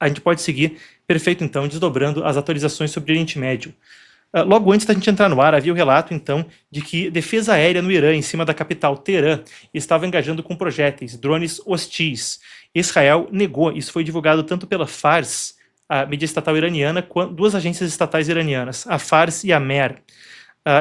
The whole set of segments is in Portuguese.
A gente pode seguir, perfeito então, desdobrando as atualizações sobre o Oriente Médio. Logo antes da gente entrar no ar, havia o relato, então, de que defesa aérea no Irã, em cima da capital Teherã, estava engajando com projéteis, drones hostis. Israel negou, isso foi divulgado tanto pela Fars, a mídia estatal iraniana, quanto duas agências estatais iranianas, a Fars e a Mer.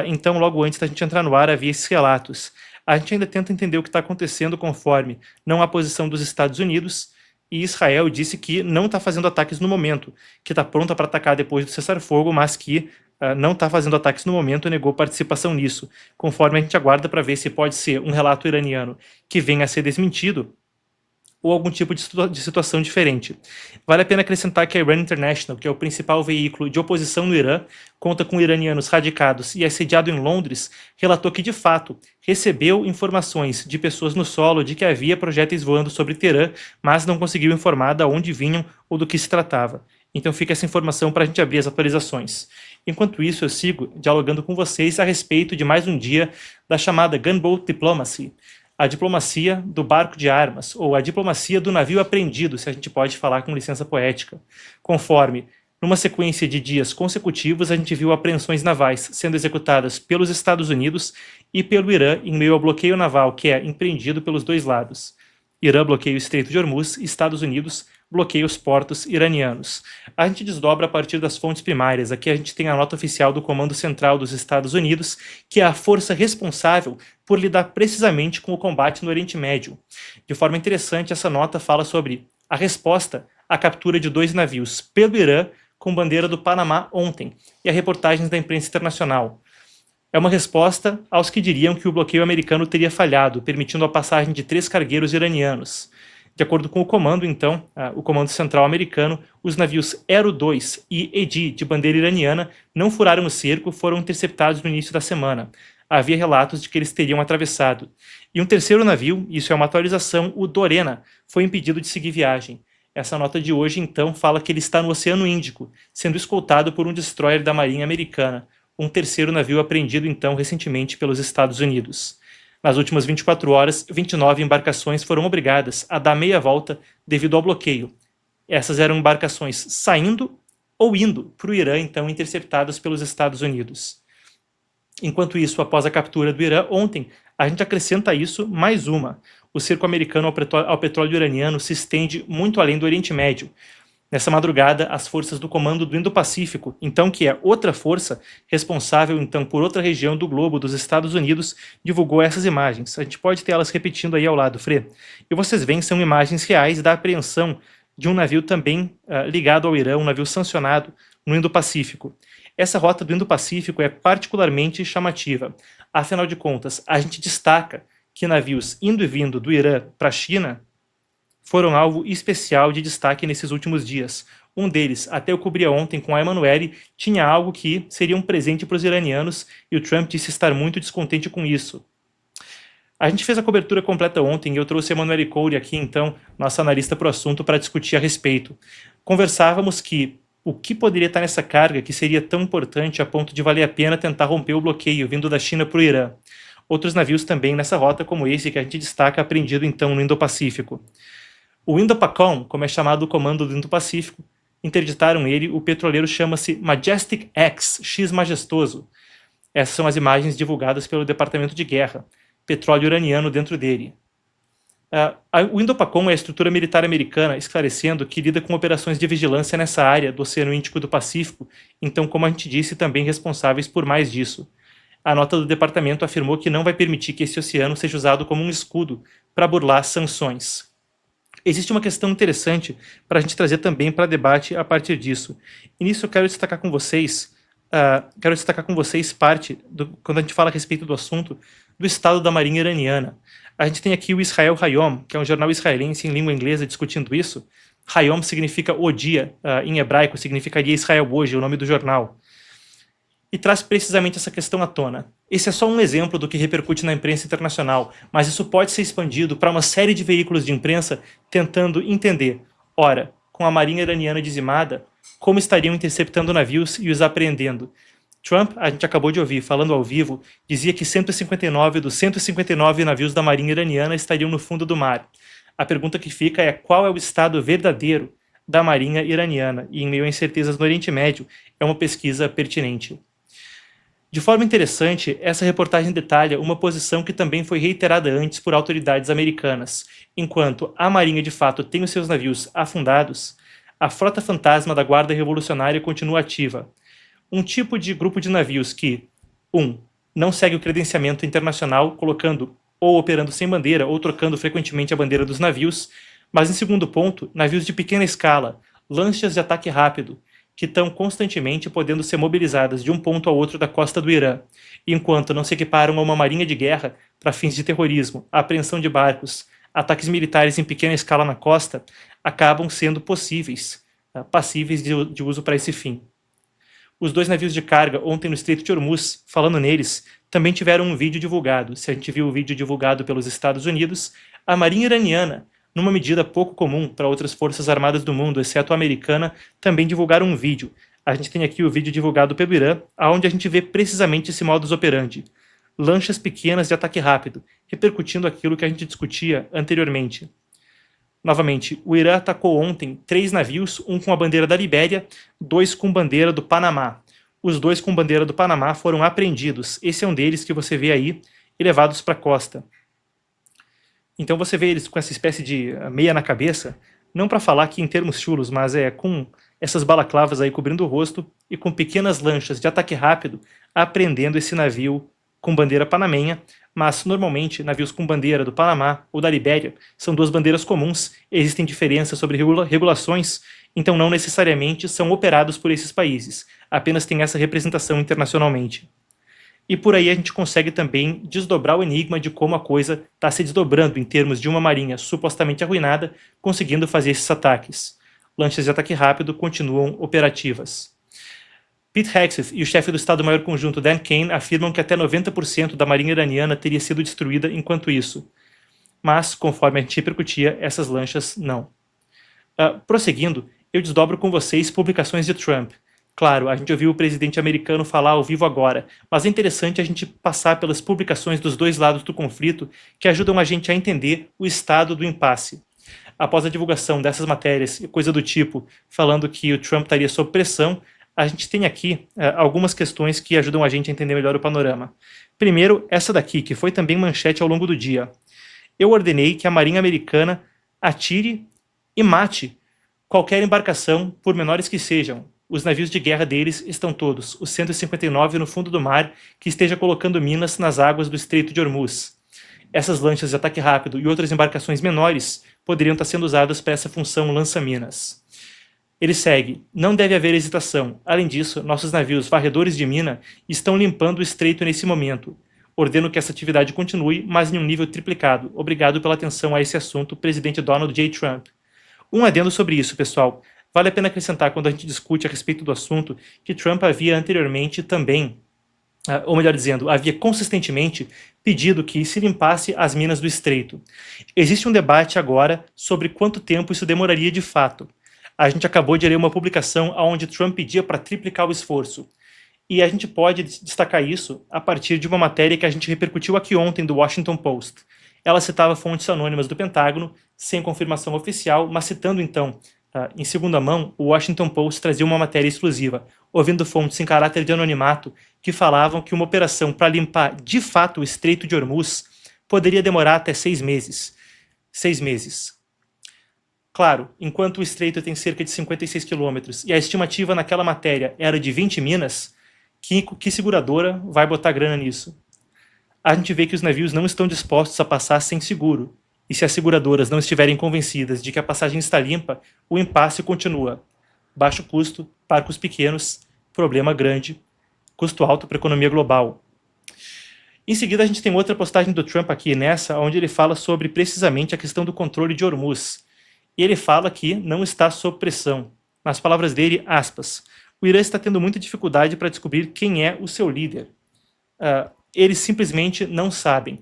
Então, logo antes da gente entrar no ar, havia esses relatos. A gente ainda tenta entender o que está acontecendo conforme não a posição dos Estados Unidos, e Israel disse que não está fazendo ataques no momento, que está pronta para atacar depois do cessar-fogo, mas que não está fazendo ataques no momento e negou participação nisso, conforme a gente aguarda para ver se pode ser um relato iraniano que venha a ser desmentido ou algum tipo de situação diferente. Vale a pena acrescentar que a Iran International, que é o principal veículo de oposição no Irã, conta com iranianos radicados e é sediado em Londres, relatou que, de fato, recebeu informações de pessoas no solo de que havia projéteis voando sobre Teherã, mas não conseguiu informar de onde vinham ou do que se tratava. Então fica essa informação para a gente abrir as atualizações. Enquanto isso, eu sigo dialogando com vocês a respeito de mais um dia da chamada Gunboat Diplomacy, a diplomacia do barco de armas, ou a diplomacia do navio apreendido, se a gente pode falar com licença poética. Conforme, numa sequência de dias consecutivos, a gente viu apreensões navais sendo executadas pelos Estados Unidos e pelo Irã em meio ao bloqueio naval que é empreendido pelos dois lados. Irã bloqueia o Estreito de Hormuz, Estados Unidos bloqueia os portos iranianos. A gente desdobra a partir das fontes primárias. Aqui a gente tem a nota oficial do Comando Central dos Estados Unidos, que é a força responsável por lidar precisamente com o combate no Oriente Médio. De forma interessante, essa nota fala sobre a resposta à captura de 2 navios pelo Irã com bandeira do Panamá ontem e a reportagens da imprensa internacional. É uma resposta aos que diriam que o bloqueio americano teria falhado, permitindo a passagem de 3 cargueiros iranianos. De acordo com o comando, então, o Comando Central americano, os navios Aero 2 e Edi, de bandeira iraniana, não furaram o cerco, foram interceptados no início da semana. Havia relatos de que eles teriam atravessado. E um terceiro navio, isso é uma atualização, o Dorena, foi impedido de seguir viagem. Essa nota de hoje, então, fala que ele está no Oceano Índico, sendo escoltado por um destroyer da Marinha Americana, um terceiro navio apreendido, então, recentemente pelos Estados Unidos. Nas últimas 24 horas, 29 embarcações foram obrigadas a dar meia volta devido ao bloqueio. Essas eram embarcações saindo ou indo para o Irã, então, interceptadas pelos Estados Unidos. Enquanto isso, após a captura do Irã, ontem, a gente acrescenta a isso mais uma. O cerco americano ao petróleo iraniano se estende muito além do Oriente Médio. Nessa madrugada, as forças do Comando do Indo-Pacífico, então que é outra força responsável então por outra região do globo dos Estados Unidos, divulgou essas imagens. A gente pode ter elas repetindo aí ao lado, Fre. E vocês veem, são imagens reais da apreensão de um navio também ligado ao Irã, um navio sancionado no Indo-Pacífico. Essa rota do Indo-Pacífico é particularmente chamativa. Afinal de contas, a gente destaca que navios indo e vindo do Irã para a China foram alvo especial de destaque nesses últimos dias. Um deles, até eu cobria ontem com a Emanuele, tinha algo que seria um presente para os iranianos e o Trump disse estar muito descontente com isso. A gente fez a cobertura completa ontem e eu trouxe a Emanuele Coure aqui, então, nossa analista para o assunto, para discutir a respeito. Conversávamos que o que poderia estar nessa carga que seria tão importante a ponto de valer a pena tentar romper o bloqueio vindo da China para o Irã. Outros navios também nessa rota, como esse que a gente destaca, apreendido então no Indo-Pacífico. O Indo-PACOM, como é chamado o comando do Indo-Pacífico, interditaram ele, o petroleiro chama-se Majestic X, X majestoso. Essas são as imagens divulgadas pelo Departamento de Guerra, petróleo iraniano dentro dele. O Indo-PACOM é a estrutura militar americana, esclarecendo que lida com operações de vigilância nessa área do Oceano Índico e do Pacífico, então, como a gente disse, também responsáveis por mais disso. A nota do departamento afirmou que não vai permitir que esse oceano seja usado como um escudo para burlar sanções. Existe uma questão interessante para a gente trazer também para debate a partir disso. E nisso eu quero destacar com vocês, parte, quando a gente fala a respeito do assunto, do estado da Marinha iraniana. A gente tem aqui o Israel Hayom, que é um jornal israelense em língua inglesa discutindo isso. Hayom significa o dia, em hebraico significaria Israel hoje, o nome do jornal. E traz precisamente essa questão à tona. Esse é só um exemplo do que repercute na imprensa internacional, mas isso pode ser expandido para uma série de veículos de imprensa tentando entender, ora, com a marinha iraniana dizimada, como estariam interceptando navios e os apreendendo. Trump, a gente acabou de ouvir, falando ao vivo, dizia que 159 dos 159 navios da marinha iraniana estariam no fundo do mar. A pergunta que fica é qual é o estado verdadeiro da Marinha iraniana e em meio a incertezas no Oriente Médio, é uma pesquisa pertinente. De forma interessante, essa reportagem detalha uma posição que também foi reiterada antes por autoridades americanas. Enquanto a Marinha de fato tem os seus navios afundados, a frota fantasma da Guarda Revolucionária continua ativa. Um tipo de grupo de navios que, 1. Não segue o credenciamento internacional, colocando ou operando sem bandeira ou trocando frequentemente a bandeira dos navios, mas em segundo ponto, navios de pequena escala, lanchas de ataque rápido, que estão constantemente podendo ser mobilizadas de um ponto ao outro da costa do Irã, enquanto não se equiparam a uma marinha de guerra para fins de terrorismo, apreensão de barcos, ataques militares em pequena escala na costa, acabam sendo possíveis, passíveis de uso para esse fim. Os 2 navios de carga ontem no Estreito de Hormuz, falando neles, também tiveram um vídeo divulgado. Se a gente viu o vídeo divulgado pelos Estados Unidos, a Marinha iraniana, numa medida pouco comum para outras forças armadas do mundo, exceto a americana, também divulgaram um vídeo. A gente tem aqui o vídeo divulgado pelo Irã, onde a gente vê precisamente esse modus operandi. Lanchas pequenas de ataque rápido, repercutindo aquilo que a gente discutia anteriormente. Novamente, o Irã atacou ontem 3 navios, um com a bandeira da Libéria, 2 com bandeira do Panamá. Os 2 com bandeira do Panamá foram apreendidos. Esse é um deles que você vê aí, e levados para a costa. Então você vê eles com essa espécie de meia na cabeça, não para falar aqui em termos chulos, mas com essas balaclavas aí cobrindo o rosto e com pequenas lanchas de ataque rápido apreendendo esse navio com bandeira panamenha, mas normalmente navios com bandeira do Panamá ou da Libéria são 2 bandeiras comuns, existem diferenças sobre regulações, então não necessariamente são operados por esses países, apenas tem essa representação internacionalmente. E por aí a gente consegue também desdobrar o enigma de como a coisa está se desdobrando em termos de uma marinha supostamente arruinada, conseguindo fazer esses ataques. Lanchas de ataque rápido continuam operativas. Pete Hegseth e o chefe do Estado-Maior Conjunto Dan Kane afirmam que até 90% da marinha iraniana teria sido destruída enquanto isso. Mas, conforme a gente repercutia, essas lanchas não. Prosseguindo, eu desdobro com vocês publicações de Trump. Claro, a gente ouviu o presidente americano falar ao vivo agora, mas é interessante a gente passar pelas publicações dos 2 lados do conflito que ajudam a gente a entender o estado do impasse. Após a divulgação dessas matérias e coisa do tipo, falando que o Trump estaria sob pressão, a gente tem aqui algumas questões que ajudam a gente a entender melhor o panorama. Primeiro, essa daqui, que foi também manchete ao longo do dia. Eu ordenei que a Marinha Americana atire e mate qualquer embarcação, por menores que sejam. Os navios de guerra deles estão todos, os 159 no fundo do mar, que esteja colocando minas nas águas do Estreito de Hormuz. Essas lanchas de ataque rápido e outras embarcações menores poderiam estar sendo usadas para essa função lança-minas. Ele segue, não deve haver hesitação. Além disso, nossos navios varredores de mina estão limpando o estreito nesse momento. Ordeno que essa atividade continue, mas em um nível triplicado. Obrigado pela atenção a esse assunto, presidente Donald J. Trump. Um adendo sobre isso, pessoal. Vale a pena acrescentar, quando a gente discute a respeito do assunto, que Trump havia anteriormente também, ou melhor dizendo, havia consistentemente pedido que se limpasse as minas do estreito. Existe um debate agora sobre quanto tempo isso demoraria de fato. A gente acabou de ler uma publicação onde Trump pedia para triplicar o esforço. E a gente pode destacar isso a partir de uma matéria que a gente repercutiu aqui ontem do Washington Post. Ela citava fontes anônimas do Pentágono, sem confirmação oficial, mas citando então, em segunda mão, o Washington Post trazia uma matéria exclusiva, ouvindo fontes em caráter de anonimato que falavam que uma operação para limpar de fato o Estreito de Hormuz poderia demorar até 6 meses. 6 meses. Claro, enquanto o estreito tem cerca de 56 quilômetros e a estimativa naquela matéria era de 20 minas, que seguradora vai botar grana nisso? A gente vê que os navios não estão dispostos a passar sem seguro, e se as seguradoras não estiverem convencidas de que a passagem está limpa, o impasse continua. Baixo custo, barcos pequenos, problema grande, custo alto para a economia global. Em seguida, a gente tem outra postagem do Trump aqui nessa, onde ele fala sobre precisamente a questão do controle de Hormuz. E ele fala que não está sob pressão. Nas palavras dele, aspas, o Irã está tendo muita dificuldade para descobrir quem é o seu líder. Eles simplesmente não sabem.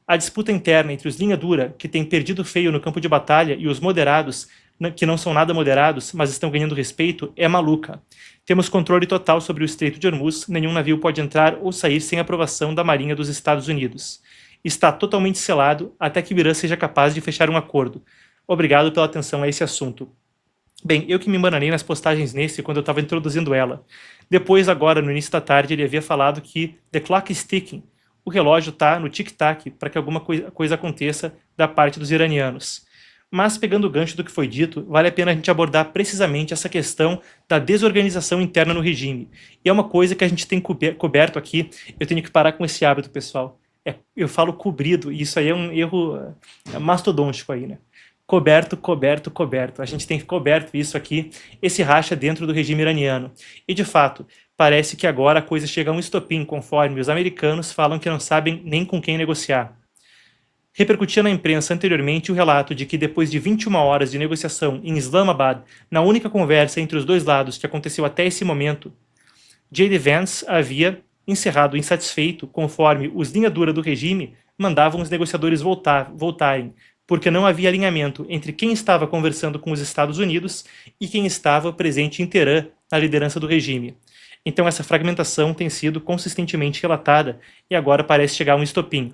A disputa interna entre os linha dura, que têm perdido feio no campo de batalha, e os moderados, que não são nada moderados, mas estão ganhando respeito, é maluca. Temos controle total sobre o Estreito de Hormuz, nenhum navio pode entrar ou sair sem aprovação da Marinha dos Estados Unidos. Está totalmente selado até que o Irã seja capaz de fechar um acordo. Obrigado pela atenção a esse assunto. Bem, eu que me embananei nas postagens nesse quando eu estava introduzindo ela. Depois, agora, no início da tarde, ele havia falado que the clock is ticking. O relógio está no tic-tac para que alguma coisa aconteça da parte dos iranianos. Mas, pegando o gancho do que foi dito, vale a pena a gente abordar precisamente essa questão da desorganização interna no regime. E é uma coisa que a gente tem coberto aqui. Eu tenho que parar com esse hábito, pessoal. Eu falo cobrido, e isso aí é um erro mastodôntico aí, né? Coberto, coberto, coberto. A gente tem coberto isso aqui, esse racha dentro do regime iraniano. E, de fato, parece que agora a coisa chega a um estopim, conforme os americanos falam que não sabem nem com quem negociar. Repercutia na imprensa anteriormente o relato de que depois de 21 horas de negociação em Islamabad, na única conversa entre os dois lados que aconteceu até esse momento, J.D. Vance havia encerrado insatisfeito, conforme os linha dura do regime mandavam os negociadores voltarem, porque não havia alinhamento entre quem estava conversando com os Estados Unidos e quem estava presente em Teherã na liderança do regime. Então essa fragmentação tem sido consistentemente relatada e agora parece chegar a um estopim.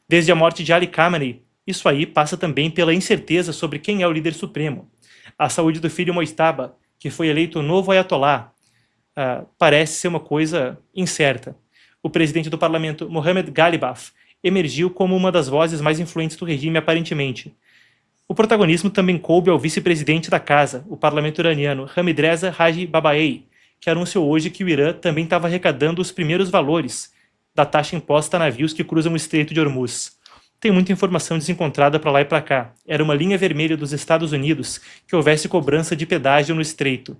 Desde a morte de Ali Khamenei, isso aí passa também pela incerteza sobre quem é o líder supremo. A saúde do filho Mojtaba, que foi eleito o novo Ayatollah, parece ser uma coisa incerta. O presidente do parlamento, Mohammad Ghalibaf, emergiu como uma das vozes mais influentes do regime, aparentemente. O protagonismo também coube ao vice-presidente da casa, o parlamento iraniano, Hamidreza Rajabaei, que anunciou hoje que o Irã também estava arrecadando os primeiros valores da taxa imposta a navios que cruzam o Estreito de Hormuz. Tem muita informação desencontrada para lá e para cá. Era uma linha vermelha dos Estados Unidos que houvesse cobrança de pedágio no Estreito.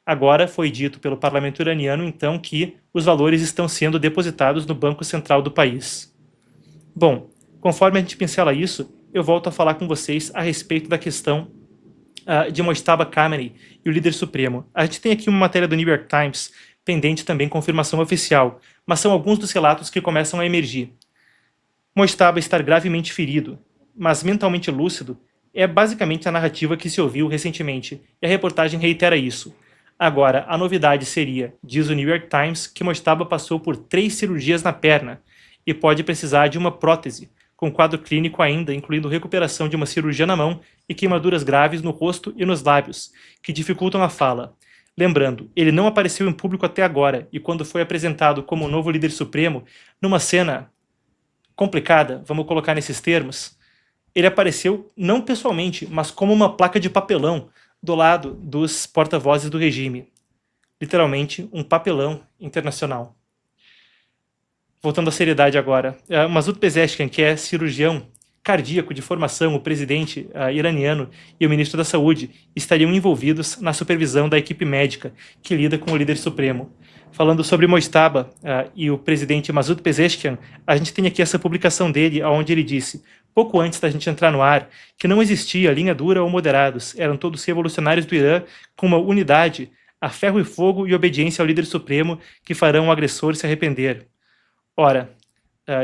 Agora foi dito pelo parlamento iraniano, então, que os valores estão sendo depositados no Banco Central do país. Bom, conforme a gente pincela isso, eu volto a falar com vocês a respeito da questão de Mojtaba Khamenei e o líder supremo. A gente tem aqui uma matéria do New York Times, pendente também confirmação oficial, mas são alguns dos relatos que começam a emergir. Mojtaba estar gravemente ferido, mas mentalmente lúcido, é basicamente a narrativa que se ouviu recentemente, e a reportagem reitera isso. Agora, a novidade seria, diz o New York Times, que Mojtaba passou por 3 cirurgias na perna e pode precisar de uma prótese, com quadro clínico ainda, incluindo recuperação de uma cirurgia na mão e queimaduras graves no rosto e nos lábios, que dificultam a fala. Lembrando, ele não apareceu em público até agora, e quando foi apresentado como o novo líder supremo, numa cena complicada, vamos colocar nesses termos, ele apareceu não pessoalmente, mas como uma placa de papelão do lado dos porta-vozes do regime. Literalmente, um papelão internacional. Voltando à seriedade agora, Masoud Pezeshkian, que é cirurgião cardíaco de formação, o presidente iraniano e o ministro da Saúde estariam envolvidos na supervisão da equipe médica que lida com o líder supremo. Falando sobre Mojtaba e o presidente Masoud Pezeshkian, a gente tem aqui essa publicação dele, onde ele disse, pouco antes da gente entrar no ar, que não existia linha dura ou moderados, eram todos revolucionários do Irã com uma unidade, a ferro e fogo e obediência ao líder supremo que farão o agressor se arrepender. Ora,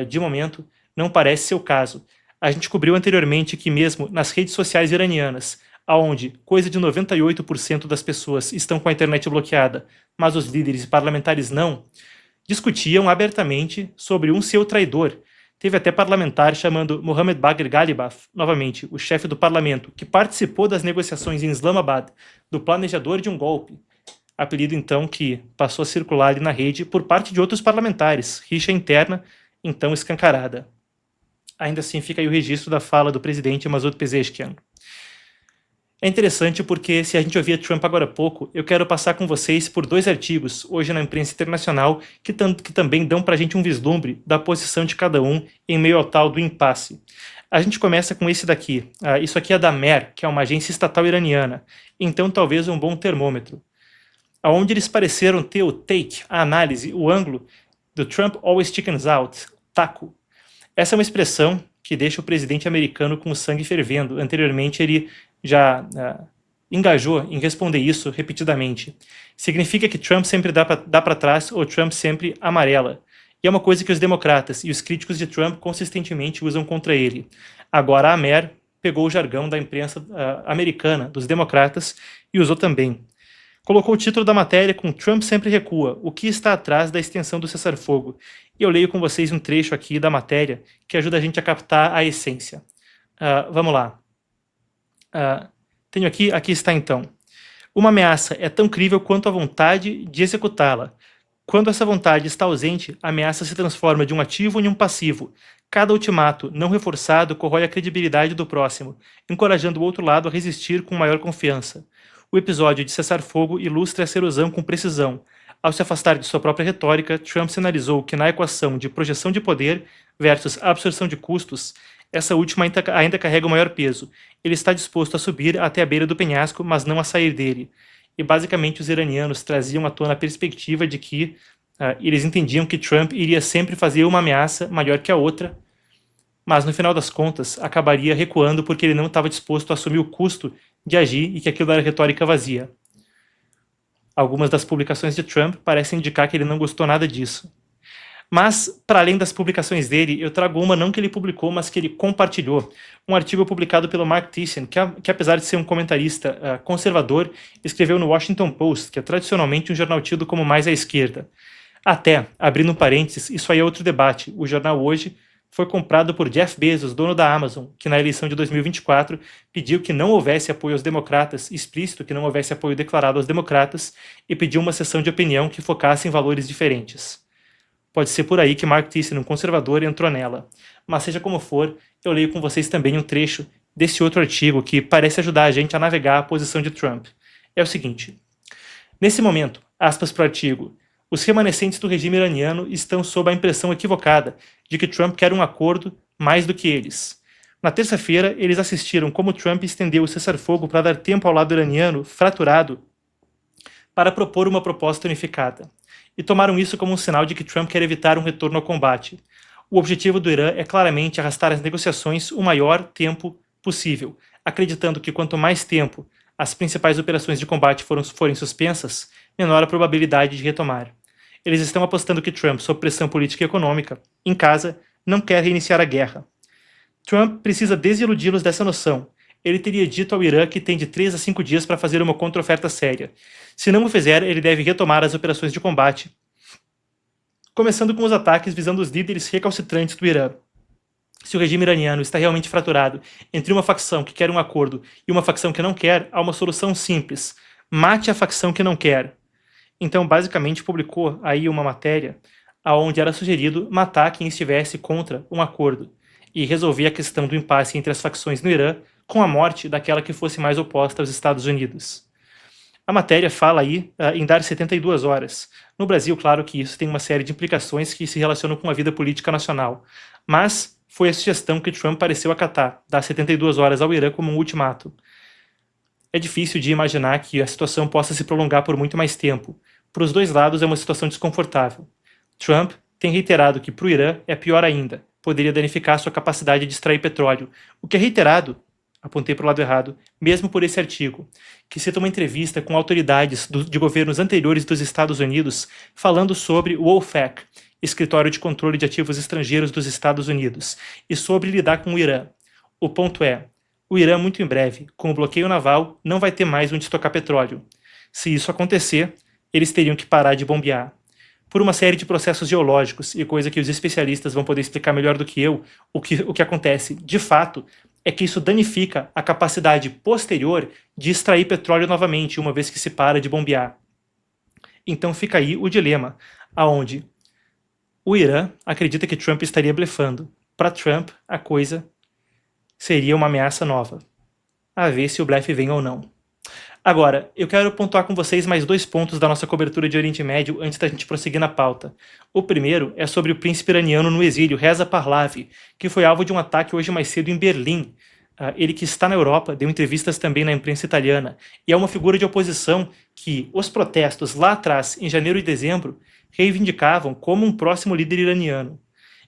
de momento, não parece ser o caso. A gente cobriu anteriormente que mesmo nas redes sociais iranianas, onde coisa de 98% das pessoas estão com a internet bloqueada, mas os líderes parlamentares não, discutiam abertamente sobre um seu traidor. Teve até parlamentar chamando Mohammad Bagher Ghalibaf, novamente, o chefe do parlamento, que participou das negociações em Islamabad, do planejador de um golpe. Apelido, então, que passou a circular ali na rede por parte de outros parlamentares, rixa interna, então escancarada. Ainda assim, fica aí o registro da fala do presidente Masoud Pezeshkian. É interessante porque, se a gente ouvia Trump agora há pouco, eu quero passar com vocês por 2 artigos, hoje na imprensa internacional, que também dão para a gente um vislumbre da posição de cada um em meio ao tal do impasse. A gente começa com esse daqui. Isso aqui é da MER, que é uma agência estatal iraniana, então talvez um bom termômetro. Onde eles pareceram ter o take, a análise, o ângulo do Trump always chickens out, taco. Essa é uma expressão que deixa o presidente americano com o sangue fervendo. Anteriormente ele já engajou em responder isso repetidamente. Significa que Trump sempre dá para trás ou Trump sempre amarela. E é uma coisa que os democratas e os críticos de Trump consistentemente usam contra ele. Agora a Mer pegou o jargão da imprensa americana, dos democratas, e usou também. Colocou o título da matéria com Trump sempre recua, o que está atrás da extensão do cessar-fogo. E eu leio com vocês um trecho aqui da matéria que ajuda a gente a captar a essência. Vamos lá. Aqui está então. Uma ameaça é tão crível quanto a vontade de executá-la. Quando essa vontade está ausente, a ameaça se transforma de um ativo em um passivo. Cada ultimato não reforçado corrói a credibilidade do próximo, encorajando o outro lado a resistir com maior confiança. O episódio de cessar-fogo ilustra essa erosão com precisão. Ao se afastar de sua própria retórica, Trump sinalizou que na equação de projeção de poder versus absorção de custos, essa última ainda carrega o maior peso. Ele está disposto a subir até a beira do penhasco, mas não a sair dele. E basicamente os iranianos traziam à tona a perspectiva de que eles entendiam que Trump iria sempre fazer uma ameaça maior que a outra, mas no final das contas acabaria recuando porque ele não estava disposto a assumir o custo de agir e que aquilo era retórica vazia. Algumas das publicações de Trump parecem indicar que ele não gostou nada disso. Mas, para além das publicações dele, eu trago uma não que ele publicou, mas que ele compartilhou. Um artigo publicado pelo Mark Thiessen, que apesar de ser um comentarista conservador, escreveu no Washington Post, que é tradicionalmente um jornal tido como mais à esquerda. Até, abrindo um parênteses, isso aí é outro debate. O jornal hoje foi comprado por Jeff Bezos, dono da Amazon, que na eleição de 2024 pediu que não houvesse apoio aos democratas, explícito que não houvesse apoio declarado aos democratas, e pediu uma sessão de opinião que focasse em valores diferentes. Pode ser por aí que Mark Thiessen, um conservador, entrou nela. Mas seja como for, eu leio com vocês também um trecho desse outro artigo que parece ajudar a gente a navegar a posição de Trump. É o seguinte: nesse momento, aspas para o artigo, os remanescentes do regime iraniano estão sob a impressão equivocada de que Trump quer um acordo mais do que eles. Na terça-feira, eles assistiram como Trump estendeu o cessar-fogo para dar tempo ao lado iraniano, fraturado, para propor uma proposta unificada. E tomaram isso como um sinal de que Trump quer evitar um retorno ao combate. O objetivo do Irã é claramente arrastar as negociações o maior tempo possível, acreditando que quanto mais tempo as principais operações de combate forem suspensas, menor a probabilidade de retomar. Eles estão apostando que Trump, sob pressão política e econômica, em casa, não quer reiniciar a guerra. Trump precisa desiludi-los dessa noção. Ele teria dito ao Irã que tem de 3 a 5 dias para fazer uma contra-oferta séria. Se não o fizer, ele deve retomar as operações de combate, começando com os ataques visando os líderes recalcitrantes do Irã. Se o regime iraniano está realmente fraturado entre uma facção que quer um acordo e uma facção que não quer, há uma solução simples: mate a facção que não quer. Então, basicamente, publicou aí uma matéria onde era sugerido matar quem estivesse contra um acordo e resolver a questão do impasse entre as facções no Irã com a morte daquela que fosse mais oposta aos Estados Unidos. A matéria fala aí em dar 72 horas. No Brasil, claro que isso tem uma série de implicações que se relacionam com a vida política nacional, mas foi a sugestão que Trump pareceu acatar, dar 72 horas ao Irã como um ultimato. É difícil de imaginar que a situação possa se prolongar por muito mais tempo. Para os dois lados é uma situação desconfortável. Trump tem reiterado que para o Irã é pior ainda, poderia danificar sua capacidade de extrair petróleo, o que é reiterado, apontei para o lado errado, mesmo por esse artigo, que cita uma entrevista com autoridades de governos anteriores dos Estados Unidos falando sobre o OFAC, Escritório de Controle de Ativos Estrangeiros dos Estados Unidos, e sobre lidar com o Irã. O ponto é, o Irã muito em breve, com o bloqueio naval, não vai ter mais onde estocar petróleo. Se isso acontecer, eles teriam que parar de bombear. Por uma série de processos geológicos, e coisa que os especialistas vão poder explicar melhor do que eu, o que acontece de fato é que isso danifica a capacidade posterior de extrair petróleo novamente, uma vez que se para de bombear. Então fica aí o dilema, aonde o Irã acredita que Trump estaria blefando. Para Trump, a coisa seria uma ameaça nova. A ver se o blefe vem ou não. Agora, eu quero pontuar com vocês mais 2 pontos da nossa cobertura de Oriente Médio antes da gente prosseguir na pauta. O primeiro é sobre o príncipe iraniano no exílio, Reza Pahlavi, que foi alvo de um ataque hoje mais cedo em Berlim. Ele que está na Europa, deu entrevistas também na imprensa italiana, e é uma figura de oposição que os protestos lá atrás, em janeiro e dezembro, reivindicavam como um próximo líder iraniano.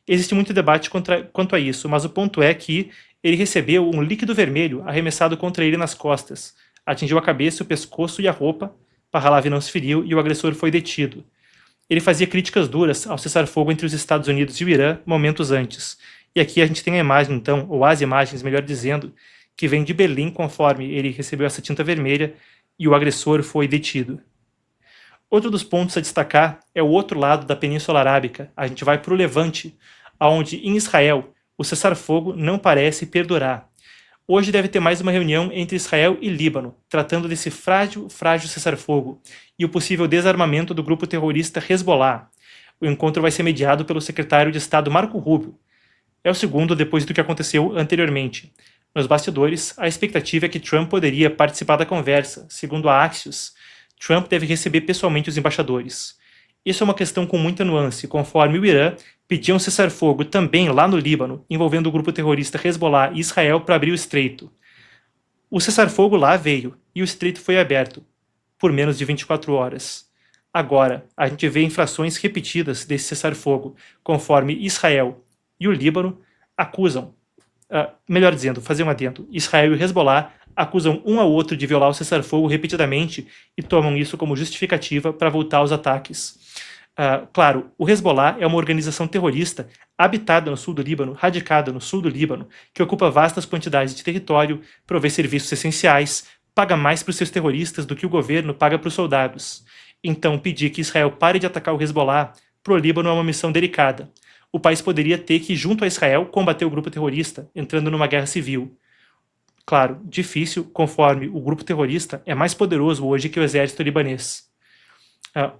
Existe muito debate quanto a isso, mas o ponto é que ele recebeu um líquido vermelho arremessado contra ele nas costas. Atingiu a cabeça, o pescoço e a roupa. Pahlavi não se feriu e o agressor foi detido. Ele fazia críticas duras ao cessar-fogo entre os Estados Unidos e o Irã momentos antes. E aqui a gente tem a imagem, então, ou as imagens, melhor dizendo, que vem de Berlim conforme ele recebeu essa tinta vermelha e o agressor foi detido. Outro dos pontos a destacar é o outro lado da Península Arábica. A gente vai para o Levante, onde em Israel o cessar-fogo não parece perdurar. Hoje deve ter mais uma reunião entre Israel e Líbano, tratando desse frágil cessar-fogo e o possível desarmamento do grupo terrorista Hezbollah. O encontro vai ser mediado pelo secretário de Estado Marco Rubio. É o segundo depois do que aconteceu anteriormente. Nos bastidores, a expectativa é que Trump poderia participar da conversa. Segundo a Axios, Trump deve receber pessoalmente os embaixadores. Isso é uma questão com muita nuance, conforme o Irã pedia um cessar-fogo também lá no Líbano, envolvendo o grupo terrorista Hezbollah e Israel para abrir o estreito. O cessar-fogo lá veio, e o estreito foi aberto, por menos de 24 horas. Agora, a gente vê infrações repetidas desse cessar-fogo, conforme Israel e o Líbano acusam, melhor dizendo, fazer um adendo, Israel e o Hezbollah acusam um ao outro de violar o cessar-fogo repetidamente e tomam isso como justificativa para voltar aos ataques. Claro, o Hezbollah é uma organização terrorista habitada no sul do Líbano, radicada no sul do Líbano, que ocupa vastas quantidades de território, provê serviços essenciais, paga mais para os seus terroristas do que o governo paga para os soldados. Então, pedir que Israel pare de atacar o Hezbollah para o Líbano é uma missão delicada. O país poderia ter que, junto a Israel, combater o grupo terrorista, entrando numa guerra civil. Claro, difícil, conforme o grupo terrorista é mais poderoso hoje que o exército libanês.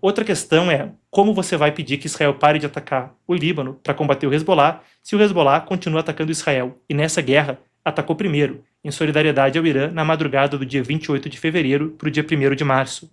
Outra questão é como você vai pedir que Israel pare de atacar o Líbano para combater o Hezbollah se o Hezbollah continua atacando Israel e nessa guerra atacou primeiro, em solidariedade ao Irã na madrugada do dia 28 de fevereiro para o dia 1º de março.